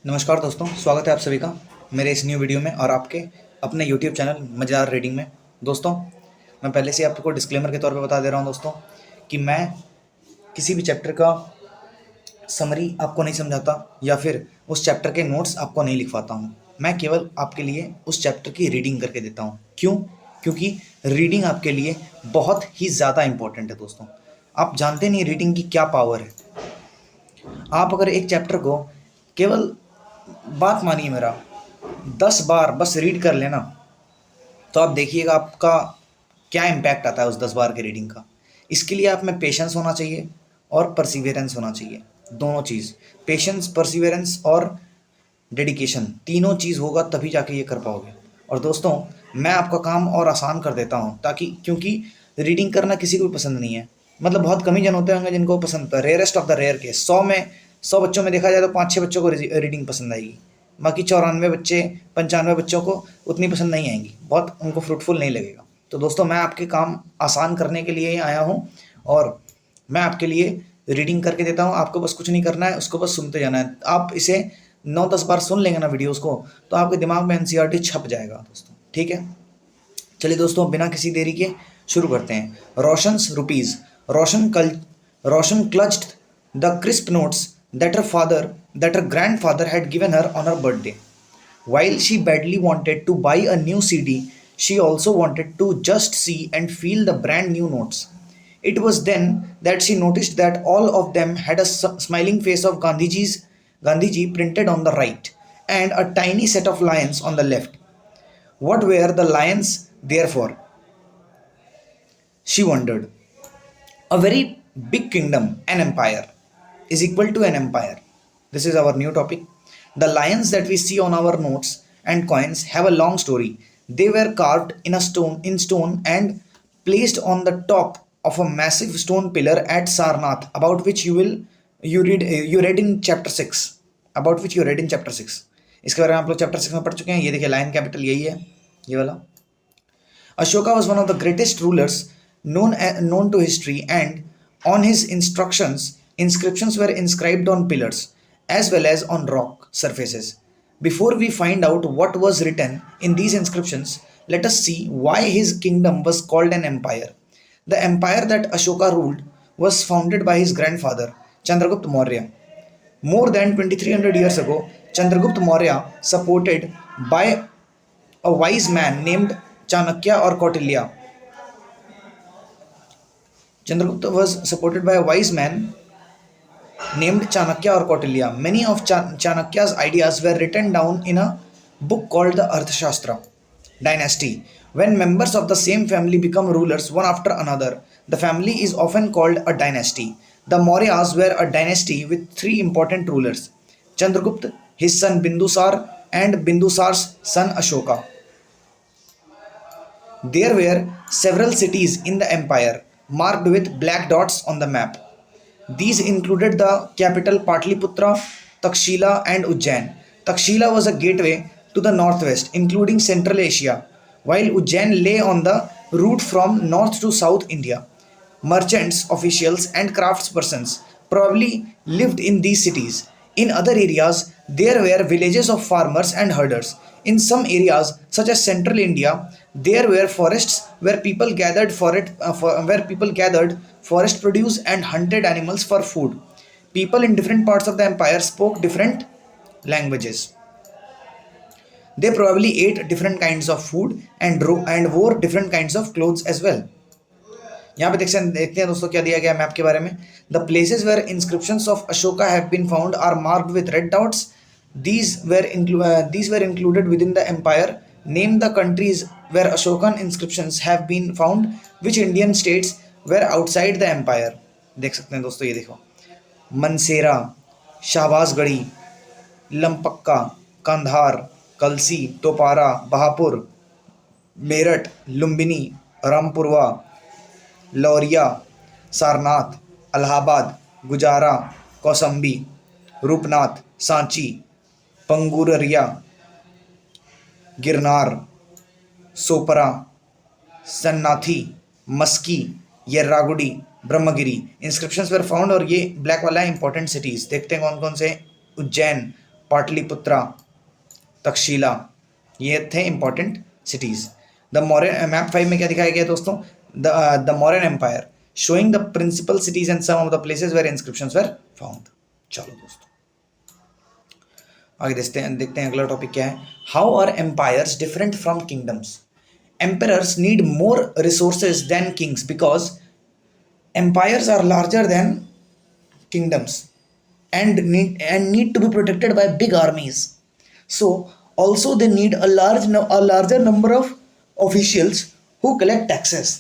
नमस्कार दोस्तों, स्वागत है आप सभी का मेरे इस न्यू वीडियो में और आपके अपने यूट्यूब चैनल मज़ेदार रीडिंग में। दोस्तों, मैं पहले से आपको डिस्क्लेमर के तौर पे बता दे रहा हूं दोस्तों कि मैं किसी भी चैप्टर का समरी आपको नहीं समझाता या फिर उस चैप्टर के नोट्स आपको नहीं लिखवाता हूं। मैं केवल आपके लिए उस चैप्टर की रीडिंग करके देता हूं। क्यों? क्योंकि रीडिंग आपके लिए बहुत ही ज़्यादा इंपॉर्टेंट है दोस्तों। आप जानते नहीं रीडिंग की क्या पावर है। आप अगर एक चैप्टर को केवल, बात मानिए मेरा, 10 बार बस रीड कर लेना, तो आप देखिएगा आपका क्या इम्पैक्ट आता है उस 10 बार के रीडिंग का। इसके लिए आप में पेशेंस होना चाहिए और परसिवियरेंस होना चाहिए। दोनों चीज़, पेशेंस, परसिवियरेंस और डेडिकेशन, तीनों चीज़ होगा तभी जाके ये कर पाओगे। और दोस्तों, मैं आपका काम और आसान कर देता हूँ ताकि, क्योंकि रीडिंग करना किसी को भी पसंद नहीं है। मतलब बहुत कम ही जन होते होंगे जिनको पसंद होता है, rarest of the rare case. 100 बच्चों में देखा जाए तो 5-6 बच्चों को रीडिंग पसंद आएगी, बाकी 94 बच्चे, 95 बच्चों को उतनी पसंद नहीं आएंगी, बहुत उनको फ्रूटफुल नहीं लगेगा। तो दोस्तों, मैं आपके काम आसान करने के लिए ही आया हूँ और मैं आपके लिए रीडिंग करके देता हूँ। आपको बस कुछ नहीं करना है, उसको बस सुनते जाना है। आप इसे 9-10 बार सुन लेंगे ना वीडियोस को, तो आपके दिमाग में एनसीईआरटी छप जाएगा दोस्तों। ठीक है, चलिए दोस्तों, बिना किसी देरी के शुरू करते हैं। Roshan's rupees, Roshan clutched the crisp notes that her grandfather had given her on her birthday. While she badly wanted to buy a new CD, she also wanted to just see and feel the brand new notes. It was then that she noticed that all of them had a smiling face of Gandhiji printed on the right and a tiny set of lions on the left. What were the lions there for? She wondered. A very big kingdom, an empire, is equal to an empire. This is our new topic. The lions that we see on our notes and coins have a long story. They were carved in stone and placed on the top of a massive stone pillar at Sarnath, about which you read in chapter 6, about which you read in chapter 6. इसके बारे में आप लोग chapter 6 में पढ़ चुके हैं। ये देखिए, लायन कैपिटल यही है, ये वाला। Ashoka was one of the greatest rulers known to history, and on his instructions, inscriptions were inscribed on pillars as well as on rock surfaces. Before we find out what was written in these inscriptions, let us see why his kingdom was called an empire. The empire that Ashoka ruled was founded by his grandfather, Chandragupta Maurya. More than 2300 years ago, Chandragupta Maurya, supported by a wise man named Chanakya or Kautilya. Chandragupta was supported by a wise man named Chanakya or Kautilya. Many of Chanakya's ideas were written down in a book called the Arthashastra. Dynasty. When members of the same family become rulers one after another, the family is often called a dynasty. The Mauryas were a dynasty with three important rulers: Chandragupta, his son Bindusar, and Bindusar's son Ashoka. There were several cities in the empire marked with black dots on the map. These included the capital Patliputra, Takshila, and Ujjain. Takshila was a gateway to the northwest, including Central Asia, while Ujjain lay on the route from north to south India. Merchants, officials, and craftspersons probably lived in these cities. In other areas, there were villages of farmers and herders. In some areas, such as central India, there were forests where people gathered forest produce and hunted animals for food. People in different parts of the empire spoke different languages. They probably ate different kinds of food and wore different kinds of clothes as well. यहाँ पे देखते हैं दोस्तों क्या दिया गया map के बारे में। The places where inscriptions of Ashoka have been found are marked with red dots. These were included within the empire. Name the countries where Ashokan inscriptions have been found. Which Indian states were outside the empire? देख सकते हैं दोस्तों, ये देखो, मनसेरा, शाहबाजगढ़ी, लंपक्का, कंधार, कलसी, Topra, Bahawalpur, Meerut, Lumbini, Rampurwa, Lauriya, Sarnath, Allahabad, Gujarra, Kausambi, Rupnath, Sanchi, Panguraria, Girnar, Sopara, Sannathi, Maski, Yerragudi, Brahmagiri. Inscriptions were found, और ये black वाला है इंपॉर्टेंट सिटीज। देखते हैं कौन कौन से: उज्जैन, पाटलिपुत्रा, तक्षशिला, ये थे important cities. The Mauryan map 5 में क्या दिखाया गया दोस्तों? The Mauryan empire showing the principal cities and some of the places where inscriptions were found. चलो दोस्तों आगे देखते हैं अगला टॉपिक क्या है। How are empires different from kingdoms? Emperors need more resources than kings because empires are larger than kingdoms and need to be protected by big armies. So also they need a larger number of officials who collect taxes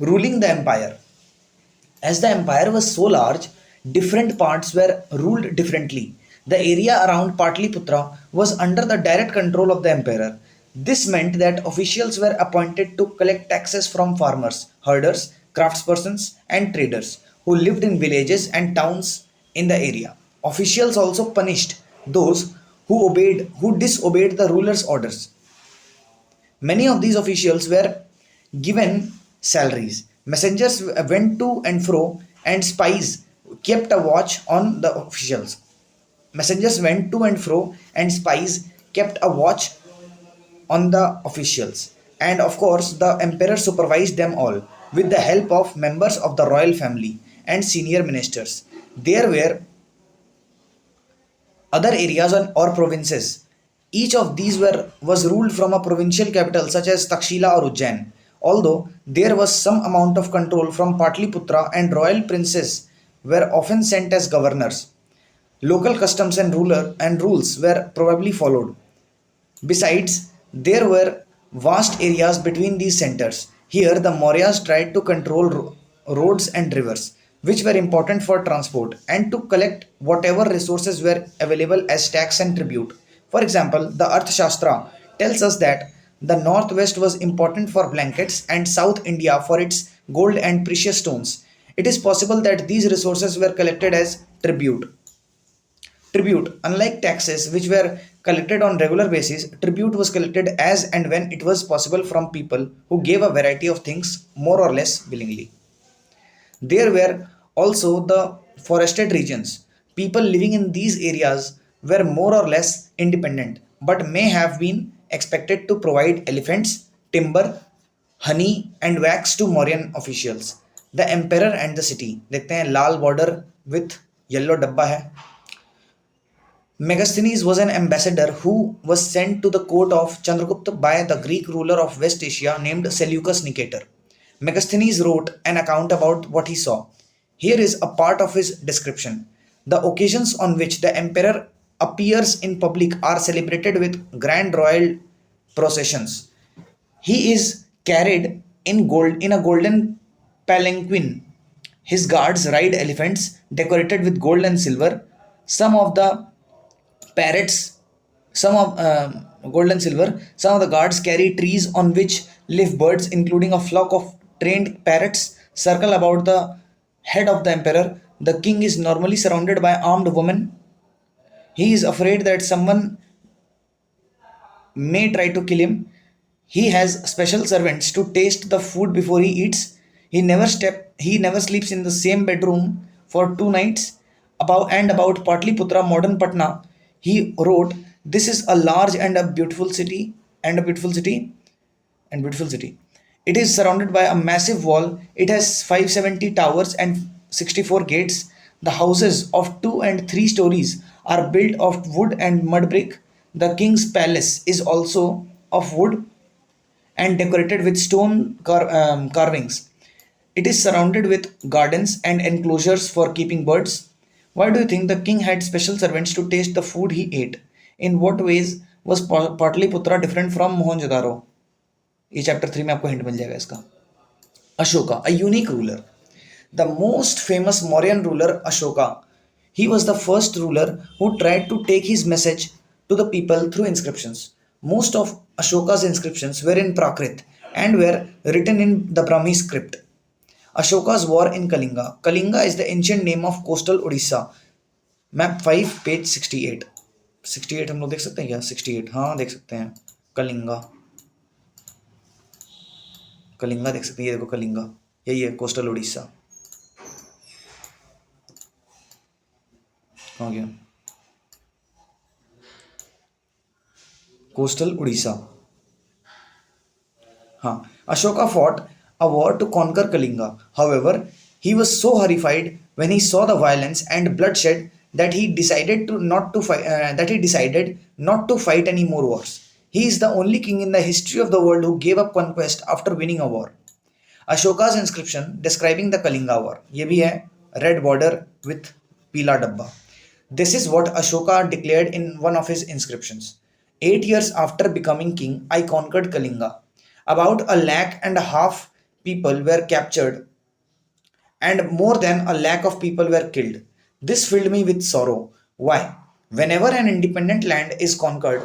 ruling the empire. As the empire was so large, different parts were ruled differently. The area around Patliputra was under the direct control of the emperor. This meant that officials were appointed to collect taxes from farmers, herders, craftspersons, and traders who lived in villages and towns in the area. Officials also punished those who disobeyed the ruler's orders. Many of these officials were given salaries. Messengers went to and fro, and spies kept a watch on the officials. Messengers went to and fro, and spies kept a watch on the officials. And of course, the emperor supervised them all with the help of members of the royal family and senior ministers. There were other areas or provinces. Each of these was ruled from a provincial capital such as Takshila or Ujjain. Although there was some amount of control from Patliputra, and royal princes were often sent as governors, local customs and rules were probably followed. Besides, there were vast areas between these centers. Here, the Mauryas tried to control roads and rivers, which were important for transport, and to collect whatever resources were available as tax and tribute. For example, the Arthashastra tells us that the northwest was important for blankets and South India for its gold and precious stones. It is possible that these resources were collected as tribute. Tribute, unlike taxes which were collected on regular basis, tribute was collected as and when it was possible from people who gave a variety of things more or less willingly. There were also the forested regions. People living in these areas were more or less independent, but may have been expected to provide elephants, timber, honey, and wax to Mauryan officials. The emperor and the city. देखते हैं लाल border with yellow डब्बा है. Megasthenes was an ambassador who was sent to the court of Chandragupta by the Greek ruler of West Asia named Seleucus Nicator. Megasthenes wrote an account about what he saw. Here is a part of his description. The occasions on which the emperor appears in public are celebrated with grand royal processions. He is carried in a golden palanquin. His guards ride elephants decorated with gold and silver. Some of the parrots, some of gold and silver. Some of the guards carry trees on which live birds, including a flock of trained parrots, circle about the head of the emperor. The king is normally surrounded by armed women. He is afraid that someone may try to kill him. He has special servants to taste the food before he eats. He never sleeps in the same bedroom for 2 nights. About Patliputra, modern Patna, he wrote, "This is a large and a beautiful city, and a beautiful city, and beautiful city. It is surrounded by a massive wall. It has 570 towers and 64 gates. The houses of 2 and 3 stories are built of wood and mud brick. The king's palace is also of wood and decorated with stone carvings. It is surrounded with gardens and enclosures for keeping birds. Why do you think the king had special servants to taste the food he ate? In what ways was Patliputra different from Mohenjo-daro?" ये chapter 3 में आपको hint मिल जाएगा इसका. Ashoka, a unique ruler. The most famous Mauryan ruler, Ashoka. He was the first ruler who tried to take his message to the people through inscriptions. Most of Ashoka's inscriptions were in Prakrit and were written in the Brahmi script. Ashoka's war in Kalinga. Kalinga is the ancient name of coastal Odisha. Map 5, page 68. 68 हम लोग देख सकते हैं क्या? 68 हाँ देख सकते हैं. कलिंगा, कलिंगा देख सकते हैं. ये देखो कलिंगा, यही है कोस्टल उड़ीसा. हो गया. coastal Odisha. Huh. Ashoka fought a war to conquer Kalinga. However, he was so horrified when he saw the violence and bloodshed that he decided to not to fight. That he decided not to fight any more wars. He is the only king in the history of the world who gave up conquest after winning a war. अशोका's inscription describing the Kalinga war. ये भी है red border with पीला डब्बा. This is what Ashoka declared in one of his inscriptions. 8 years after becoming king, I conquered Kalinga. About 1.5 lakh people were captured and more than 1 lakh of people were killed. This filled me with sorrow. Why? Whenever an independent land is conquered,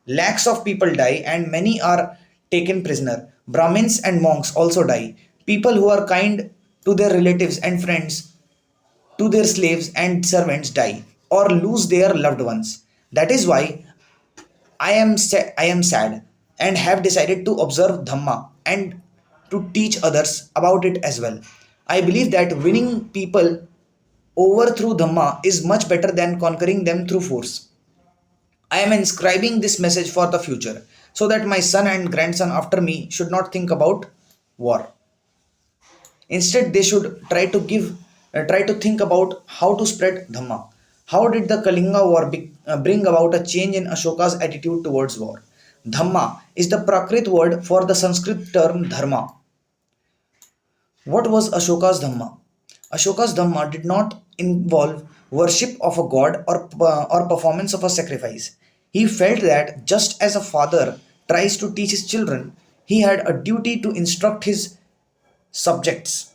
lakhs of people die and many are taken prisoner. Brahmins and monks also die. People who are kind to their relatives and friends, to their slaves and servants die or lose their loved ones. That is why I am sad and have decided to observe Dhamma and to teach others about it as well. I believe that winning people over through Dhamma is much better than conquering them through force. I am inscribing this message for the future so that my son and grandson after me should not think about war. Instead, they should try to think about how to spread Dhamma. How did the Kalinga War bring about a change in Ashoka's attitude towards war? Dhamma is the Prakrit word for the Sanskrit term dharma. What was Ashoka's Dhamma? Ashoka's Dhamma did not involve worship of a god or performance of a sacrifice. He felt that just as a father tries to teach his children, he had a duty to instruct his subjects.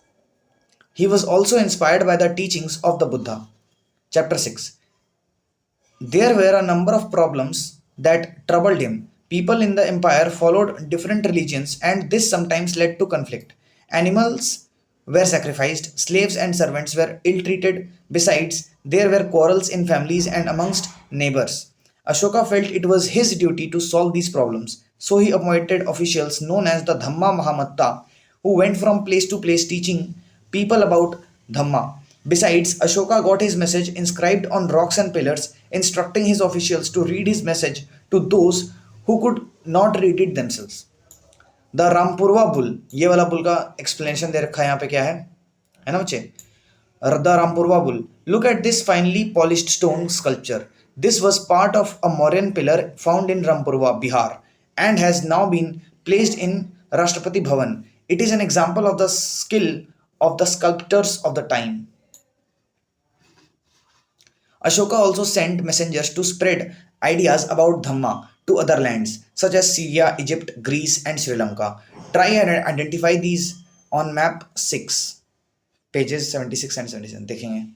He was also inspired by the teachings of the Buddha. Chapter 6. There were a number of problems that troubled him. People in the empire followed different religions, and this sometimes led to conflict. Animals were sacrificed, slaves and servants were ill treated. Besides, there were quarrels in families and amongst neighbors. Ashoka felt it was his duty to solve these problems, so he appointed officials known as the Dhamma Mahamatta who went from place to place teaching people about Dhamma. Besides, Ashoka got his message inscribed on rocks and pillars, instructing his officials to read his message to those who could not read it themselves. The Rampurva bull, ये वाला bull का explanation दे रखा है यहाँ पे, क्या है ना बच्चे? The Rampurva bull. Look at this finally polished stone sculpture. This was part of a Mauryan pillar found in Rampurva, Bihar, and has now been placed in Rashtrapati Bhavan. It is an example of the skill of the sculptors of the time. Ashoka also sent messengers to spread ideas about Dhamma to other lands such as Syria, Egypt, Greece, and Sri Lanka. Try and identify these on map 6, pages 76 and 77. देखेंगे.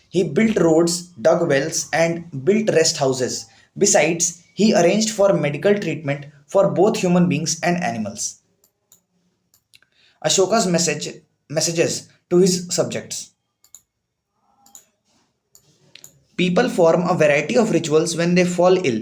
He built roads, dug wells, and built rest houses. Besides, he arranged for medical treatment for both human beings and animals. Ashoka's messages to his subjects. People form a variety of rituals when they fall ill,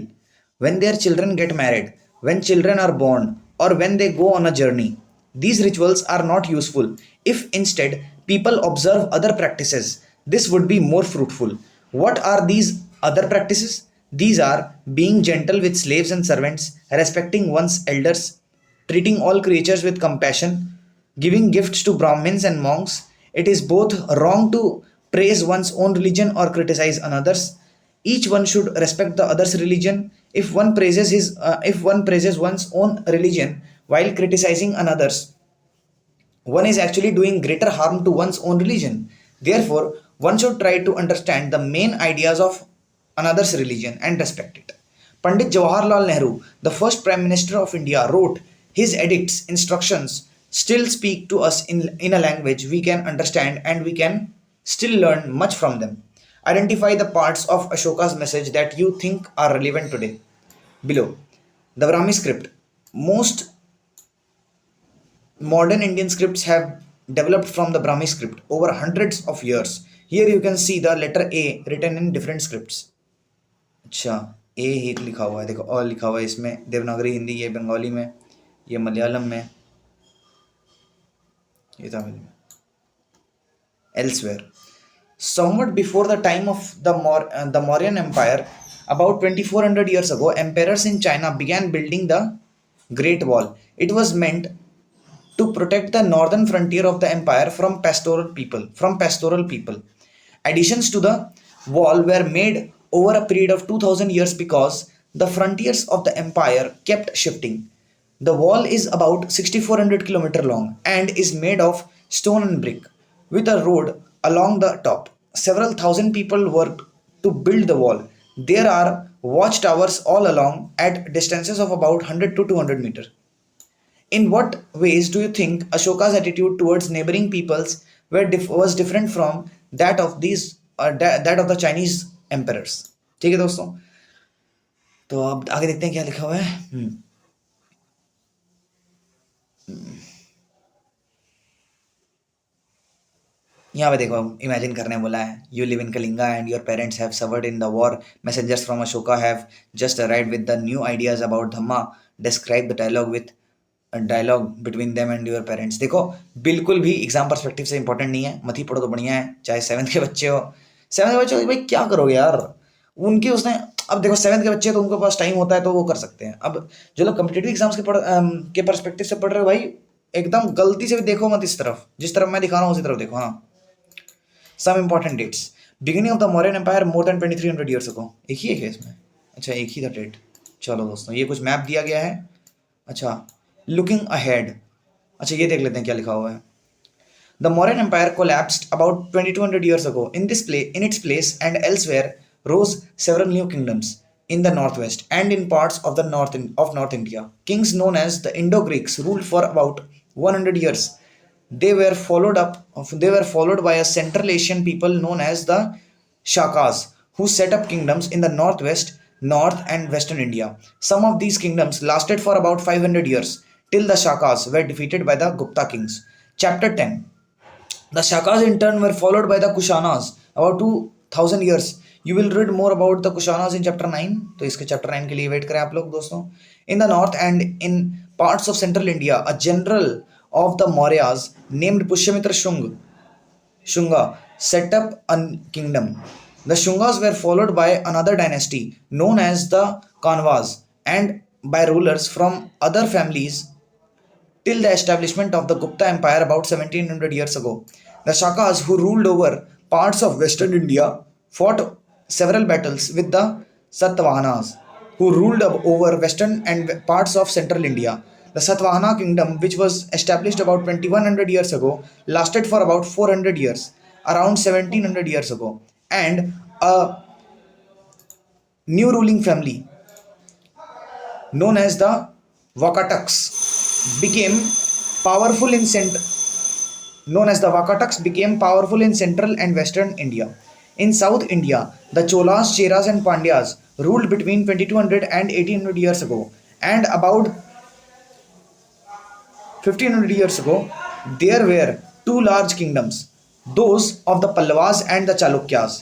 when their children get married, when children are born, or when they go on a journey. These rituals are not useful. If instead people observe other practices, this would be more fruitful. What are these other practices? These are being gentle with slaves and servants, respecting one's elders, treating all creatures with compassion, giving gifts to Brahmins and monks. It is both wrong to praise one's own religion or criticize another's. Each one should respect the other's religion. If one praises one's own religion while criticizing another's, one is actually doing greater harm to one's own religion. Therefore, one should try to understand the main ideas of another's religion and respect it. Pandit Jawaharlal Nehru, the first Prime Minister of India, wrote his edicts, instructions still speak to us in a language we can understand, and we can still learn much from them. Identify the parts of Ashoka's message that you think are relevant today. Below, the Brahmi script. Most modern Indian scripts have developed from the Brahmi script over hundreds of years. Here you can see the letter A written in different scripts. अच्छा, ए ही लिखा हुआ है, देखो, और लिखा हुआ है इसमें देवनागरी हिंदी, ये बंगाली में, ये मलयालम में, ये तमिल में. Elsewhere, somewhat before the time of the Mauryan Empire, About 2400 years ago, emperors in China began building the Great Wall. It was meant to protect the northern frontier of the empire from pastoral people. Additions to the wall were made over a period of 2000 years because the frontiers of the empire kept shifting. The wall is about 6400 km long and is made of stone and brick with a road along the top. Several thousand people worked to build the wall. There are watchtowers all along at distances of about 100 to 200 meters. In what ways do you think Ashoka's attitude towards neighboring peoples was different from that of that of the Chinese emperors? ठीक है दोस्तों, तो अब आगे देखते हैं क्या लिखा हुआ है। यहाँ पे देखो, इमेजिन करने बोला है। You live in Kalinga and your parents have suffered in the war. Messengers from Ashoka have just arrived with the new ideas about dhamma. Describe the dialogue between them and your parents. देखो, बिल्कुल भी एग्जाम परस्पेक्टिव से important नहीं है, मत ही पढ़ो तो बढ़िया है। चाहे सेवन्थ के बच्चे हो, भाई क्या करोगे यार, उनकी उसने, अब देखो सेवन्थ के बच्चे तो उनके पास टाइम होता है तो वो कर सकते हैं। अब जो लोग कम्पिटेटिव एग्जाम्स के परस्पेक्टिव से पढ़ रहे हो भाई, एकदम गलती से भी देखो मत इस तरफ, जिस तरफ मैं दिखा रहा हूँ उसी तरफ देखो। हाँ, some important dates. Beginning of the Mauryan empire more than 2300 years ago. एक ही है इसमें, अच्छा एक ही था डेट। चलो दोस्तों, ये कुछ मैप दिया गया है। अच्छा, लुकिंग अहेड, अच्छा ये देख लेते हैं क्या लिखा हुआ है। The Mauryan empire collapsed about 2200 years ago. In its place and elsewhere rose several new kingdoms in the northwest and in parts of the North India. Kings known as the Indo-Greeks ruled for about 100 years. They were followed by a Central Asian people known as the Shakas, who set up kingdoms in the northwest, north, and western India. Some of these kingdoms lasted for about 500 years till the Shakas were defeated by the Gupta kings. Chapter 10. The Shakas in turn were followed by the Kushanas about 2000 years. You will read more about the Kushanas in chapter 9. तो इसके chapter 9 के लिए wait करें आप लोग दोस्तों। In the north and in parts of central India, a general of the Mauryas named Pushyamitra Shunga set up a kingdom. The Shungas were followed by another dynasty known as the Kanvas and by rulers from other families till the establishment of the Gupta Empire about 1700 years ago. The Shakas, who ruled over parts of western India, fought several battles with the Satavahanas, who ruled over western and parts of central India. The Satvahana kingdom, which was established about 2100 years ago, lasted for about 400 years, around 1700 years ago, and a new ruling family known as the Vakataks became powerful in central and western India. In South India, the Cholas, Cheras, and Pandyas ruled between 2200 and 1800 years ago, and about 1500 years ago, there were two large kingdoms, those of the Pallavas and the Chalukyas.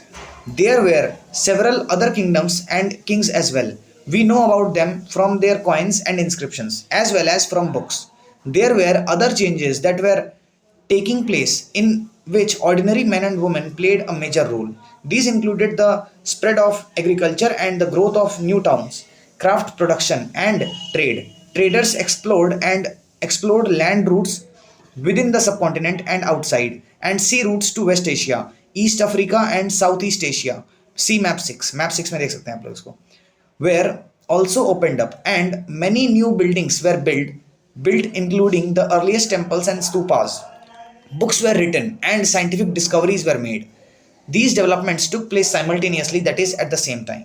There were several other kingdoms and kings as well. We know about them from their coins and inscriptions, as well as from books. There were other changes that were taking place in which ordinary men and women played a major role. These included the spread of agriculture and the growth of new towns, craft production, and trade. Traders explored land routes within the subcontinent and outside, and sea routes to West Asia, East Africa, and Southeast Asia. See map 6. Map 6 में देख सकते हैं आप लोग इसको। Were also opened up, and many new buildings were built including the earliest temples and stupas. Books were written and scientific discoveries were made. These developments took place simultaneously, that is at the same time.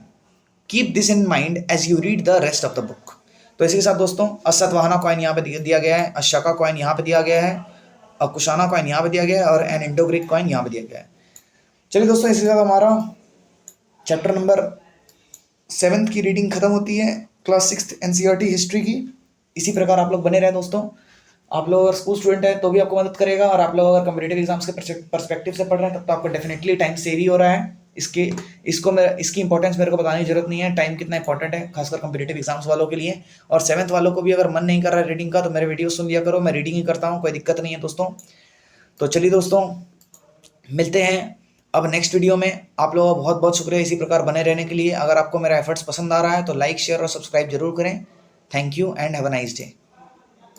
Keep this in mind as you read the rest of the book. तो इसी के साथ दोस्तों, असतवाहना coin यहाँ पे दिया गया है, अशका कॉइन यहाँ पे दिया गया है, कुशाना कॉइन यहाँ पे दिया गया है, और एन इंडो ग्रीक कॉइन यहाँ पे दिया गया है। चलिए दोस्तों, इसी के साथ हमारा चैप्टर नंबर 7 की रीडिंग खत्म होती है, क्लास 6 एनसीईआरटी हिस्ट्री की। इसी प्रकार आप लोग बने रहे दोस्तों। आप लोग अगर स्कूल स्टूडेंट है तो भी आपको मदद करेगा, और आप लोग अगर कम्पिटेटिव एग्जाम्स के परस्पेक्टिव से पढ़ रहे हैं तब तो आपको डेफिनेटली टाइम सेव ही हो रहा है। इसकी इंपॉर्टेंस मेरे को बताने की जरूरत नहीं है, टाइम कितना इंपॉर्टेंट है खासकर कम्पिटेटिव एग्जाम्स वालों के लिए। और 7th वालों को भी अगर मन नहीं कर रहा है रीडिंग का तो मेरे वीडियो सुन लिया करो, मैं रीडिंग ही करता हूँ, कोई दिक्कत नहीं है दोस्तों। तो चलिए दोस्तों, मिलते हैं अब नेक्स्ट वीडियो में आप लोगों का बहुत बहुत शुक्रिया इसी प्रकार बने रहने के लिए। अगर आपको मेरा एफर्ट्स पसंद आ रहा है तो लाइक शेयर और सब्सक्राइब जरूर करें। Thank you and have a nice day.